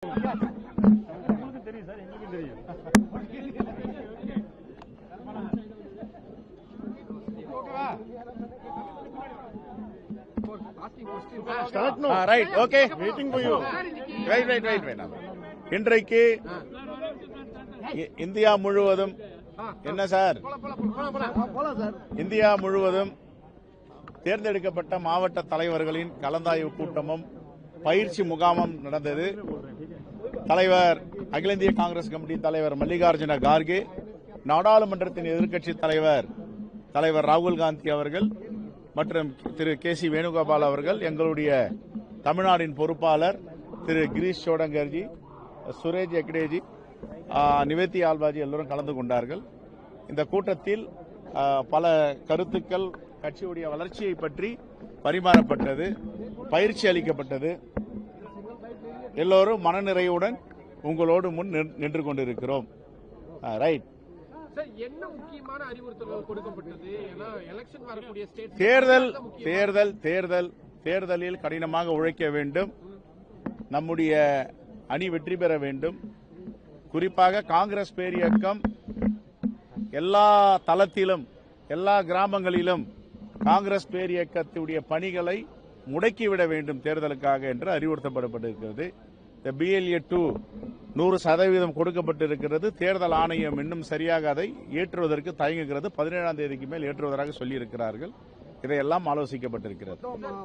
தெரியும் சார், எங்களுக்கும் தெரியும். இன்றைக்கு இந்தியா முழுவதும் என்ன சார், இந்தியா முழுவதும் தேர்ந்தெடுக்கப்பட்ட மாவட்ட தலைவர்களின் கலந்தாய்வு கூட்டமும் பயிற்சி முகாமும் நடந்தது. தலைவர் அகில இந்திய காங்கிரஸ் கமிட்டி தலைவர் மல்லிகார்ஜுன கார்கே, நாடாளுமன்றத்தின் எதிர்க்கட்சித் தலைவர் ராகுல் காந்தி அவர்கள் மற்றும் திரு கே.சி. வேணுகோபால் அவர்கள், எங்களுடைய தமிழ்நாட்டின் பொறுப்பாளர் திரு கிரீஷ் சோடங்கர்ஜி, சுரேஷ் எக்டேஜி, நிவேத்தி ஆல்வாஜி எல்லோரும் கலந்து கொண்டார்கள். இந்த கூட்டத்தில் பல கருத்துக்கள், கட்சியுடைய வளர்ச்சியை பற்றி பரிமாறப்பட்டது, பயிற்சி அளிக்கப்பட்டது. எல்லோரும் மனநிறைவுடன் உங்களோடு முன் நின்று கொண்டிருக்கிறோம். ரைட். என்ன முக்கியமான அறிவுறுத்தல்கள் கொடுக்கப்பட்டது? எலெக்ஷன் வரக்கூடிய தேர்தலில் கடினமாக உழைக்க வேண்டும், நம்முடைய அணி வெற்றி பெற வேண்டும். குறிப்பாக காங்கிரஸ் பேரியக்கம் எல்லா தளத்திலும், எல்லா கிராமங்களிலும் காங்கிரஸ் பேரியக்கத்துடைய பணிகளை முடக்கிவிட வேண்டும் தேர்தலுக்காக என்று அறிவுறுத்தப்பட்டிருக்கிறது. இந்த BLA 2 100% கொடுக்கப்பட்டிருக்கிறது. தேர்தல் ஆணையம் இன்னும் சரியாக அதை ஏற்றுவதற்கு தயங்குகிறது. 17ஆம் தேதிக்கு மேல் ஏற்றுவதாக சொல்லியிருக்கிறார்கள். இதையெல்லாம் ஆலோசிக்கப்பட்டிருக்கிறது.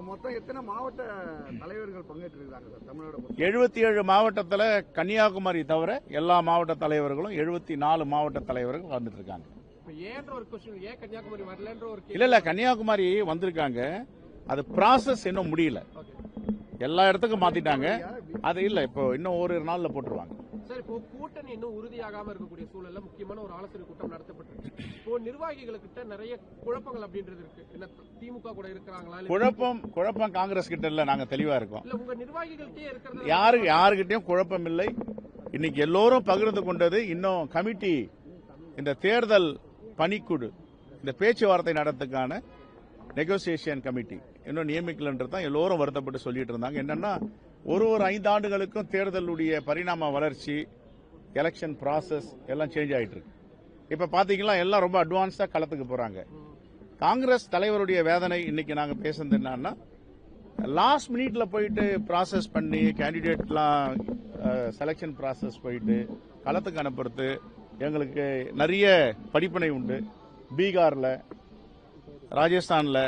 மொத்தம் எத்தனை மாவட்ட தலைவர்கள் பங்கேற்றிருக்கிறாங்க? தமிழ்நாடு 77 மாவட்டத்தில் கன்னியாகுமரி தவிர எல்லா மாவட்ட தலைவர்களும் 74 மாவட்ட தலைவர்கள் வந்துட்டு இருக்காங்க. இல்ல கன்னியாகுமரி வந்திருக்காங்க. அது ப்ராசஸ் இன்னும் முடியல, எல்லா இடத்துக்கும் மாத்திட்டாங்க. அது இல்ல, இப்போ இன்னும் ஒரு நாள்ல போட்டுருவாங்க. சார், இப்போ கூட்டணி இன்னும் உறுதியாகாம இருக்கக்கூடிய சூழல்ல முக்கியமான ஒரு ஆலோசனை கூட்டம் நடத்தப்பட்டிருக்கு. இப்போ நிர்வாகிகளுக்கிட்ட நிறைய குழப்பங்கள் அப்படின்றது இருக்கு. என்ன திமுக கூட இருக்கிறாங்களா? குழப்பம் காங்கிரஸ் கிட்ட இல்ல, நாங்க தெளிவா இருக்கோம். இல்ல, உங்க நிர்வாகிகள்கிட்டயே இருக்கிறது யாருகிட்டயும் குழப்பம் இல்லை. இன்னைக்கு எல்லோரும் பகிர்ந்து கொண்டது, இன்னும் கமிட்டி, இந்த தேர்தல் பணிக்குழு, இந்த பேச்சுவார்த்தை நடத்துக்கான நெகோசியேஷன் கமிட்டி இன்னும் நியமிக்கலன்றதான் எல்லோரும் வருத்தப்பட்டு சொல்லிட்டு இருந்தாங்க. என்னன்னா, ஒரு 5 ஆண்டுகளுக்கும் தேர்தலுடைய பரிணாம வளர்ச்சி, எலெக்ஷன் ப்ராசஸ் எல்லாம் சேஞ்ச் ஆயிட்டு இருக்கு. இப்ப பாத்தீங்கன்னா எல்லாம் ரொம்ப அட்வான்ஸா களத்துக்கு போறாங்க. காங்கிரஸ் தலைவருடைய வேதனை இன்னைக்கு நாங்க பேசுறது என்னன்னா, லாஸ்ட் மினிட்ல போயிட்டு ப்ராசஸ் பண்ணி கேண்டிடேட்லாம் செலக்ஷன் ப்ராசஸ் போயிட்டு களத்துக்கு அனுப்புறது எங்களுக்கு நிறைய படிப்பினை உண்டு. பீகார்ல, ராஜஸ்தான்ல,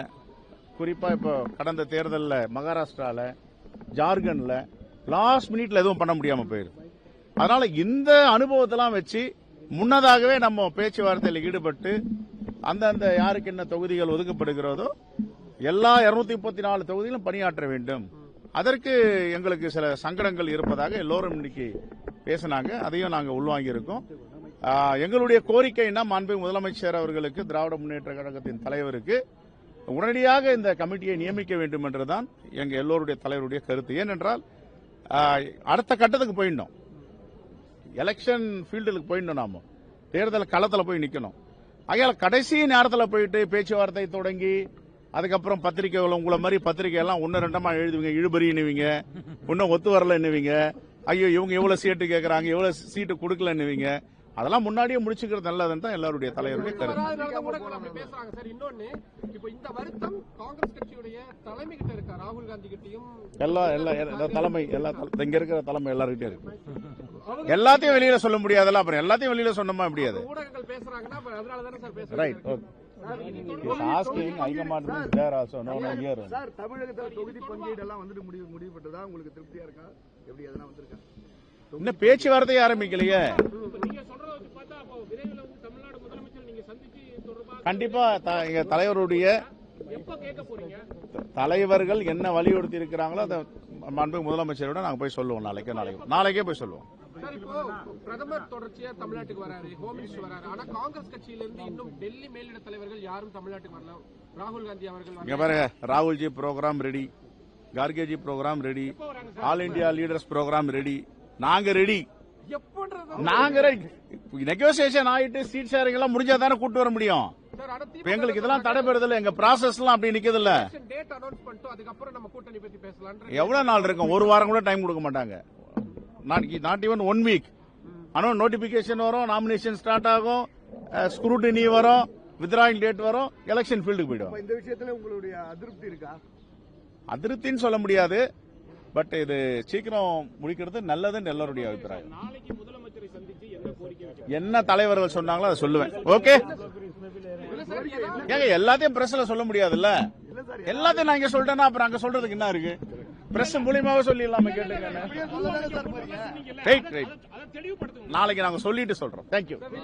குறிப்பா இப்போ கடந்த தேர்தலில் மகாராஷ்டிரால, ஜார்க்கண்ட்ல லாஸ்ட் மினிட்ல எதுவும் பண்ண முடியாம போயிருக்கு. அதனால இந்த அனுபவத்தெல்லாம் வச்சு முன்னதாகவே நம்ம பேச்சுவார்த்தையில் ஈடுபட்டு அந்தந்த யாருக்கு என்ன தொகுதிகள் ஒதுக்கப்படுகிறதோ எல்லா 234 தொகுதியிலும் பணியாற்ற வேண்டும். அதற்கு எங்களுக்கு சில சங்கடங்கள் இருப்பதாக எல்லோரும் இன்னைக்கு பேசினாங்க. அதையும் நாங்கள் உள்வாங்கி இருக்கோம். எங்களுடைய கோரிக்கைன்னா, மாண்புமிகு முதலமைச்சர் அவர்களுக்கு, திராவிட முன்னேற்ற கழகத்தின் தலைவருக்கு உடனடியாக இந்த கமிட்டியை நியமிக்க வேண்டும் என்றுதான் எங்க எல்லோருடைய தலைவருடைய கருத்து. ஏனென்றால் அடுத்த கட்டத்துக்கு போயிடணும், எலெக்ஷன் ஃபீல்டுக்கு போயிடணும், நாம தேர்தல் களத்தில் போய் நிக்கணும். ஆகையால கடைசி நேரத்தில் போயிட்டு பேச்சுவார்த்தை தொடங்கி அதுக்கப்புறம் பத்திரிகைகள், உங்களை மாதிரி பத்திரிகை எல்லாம் 1-2 எழுதுவீங்க, இழுபறின்னுவீங்க, இன்னும் ஒத்து வரல என்னவீங்க, ஐயோ இவங்க எவ்வளவு சீட்டு கேட்கறாங்க, எவ்வளவு சீட்டு கொடுக்கலன்னுவீங்க. அதெல்லாம் முன்னாடியே முடிச்சுக்கிறது நல்லதுன்னு தான் எல்லாருடைய தலைவருடைய கருத்து. இன்னொன்னு, இப்போ இந்த வருத்தம் காங்கிரஸ் கட்சியுடைய தலைமை கிட்ட இருக்கா, ராகுல் காந்தி கிட்டையும் தலைமை, இங்க இருக்கிற தலைமை எல்லாருக்கிட்டே இருக்கு. எல்லாத்தையும் வெளியில சொல்ல முடியாதுல்ல, அப்புறம் எல்லாத்தையும் வெளியில சொன்னோமா முடியாது. ஊடகங்கள் பேசுறாங்கன்னா அதனால தானே சார் பேசுறாங்க. Right, okay. தமிழகத்தில் தொகுதி பங்கீடு எல்லாம் வந்துட்டு முடிவு பெற்றதா? உங்களுக்கு திருப்தியா இருக்கா? எப்படி அதெல்லாம் வந்திருக்கா? இன்னும் பேச்சுவார்த்தையை ஆரம்பிக்கலையே. கண்டிப்பா எங்க தலைவர்கள் என்ன வலியுறுத்தி இருக்கிறாங்களோ அதை மாண்புமிகு முதலமைச்சரோட நாங்க போய் சொல்லுவோம். நாளைக்கே போய் சொல்லுவோம். பிரதமர் தொடர்ச்சியா தமிழ்நாட்டுக்கு வராரு, ஹோம் மினிஸ்டர் வராரு. ஆனா காங்கிரஸ் கட்சியிலிருந்து இன்னும் டெல்லி மேலிட தலைவர்கள் யாரும் தமிழ்நாட்டுக்கு வரல. ராகுல் காந்தி அவர்கள் பாருங்க, ராகுல்ஜி program ready, கார்கேஜி program ready, all India leaders program ready, நாங்க ரெடி. நெகோசியேஷன் ஆயிட்டு சீட் ஷேரிங் எல்லாம் முடிஞ்சா தானே கூட்டு வர முடியும். எங்களுக்கு இதெல்லாம் தடைபெறுதல், எங்க ப்ராசஸ் எல்லாம் அப்படி நிக்குது இல்ல. எவ்வளவு நாள் இருக்கும்? ஒரு வாரம் கூட டைம் கொடுக்க மாட்டாங்க. Not even 1 week. ஆனால் நோட்டிபிகேஷன் வரும், நாமினேஷன் ஸ்டார்ட் ஆகும், ஸ்க்ரூட்டினி வரும், வித்ராயிங் டேட் வரும், எலெக்ஷன் ஃபீல்டுக்கு போயிடும். இந்த விஷயத்துல உங்களுடைய அதிருப்தி இருக்கா? அதிருப்தின்னு சொல்ல முடியாது, பட் இது சீக்கிரம் முடிக்கிறது நல்லதுன்னு எல்லாருடைய அபிப்பிராயம். என்ன தலைவர்கள் சொன்னாங்களோ அதை சொல்லுவேன். ஓகே, ஏங்க எல்லாத்தையும் பிரஸ்ல சொல்ல முடியாதுல்ல, எல்லாத்தையும் நான் இங்க சொல்றேன்னா அப்புறம் அங்க சொல்றதுக்கு என்ன இருக்கு? பிரஸ் மூலியமாவே சொல்லிடலாம கேட்டுங்க. ரைட், நாளைக்கு நாங்க சொல்லிட்டு சொல்றோம். தேங்க்யூ.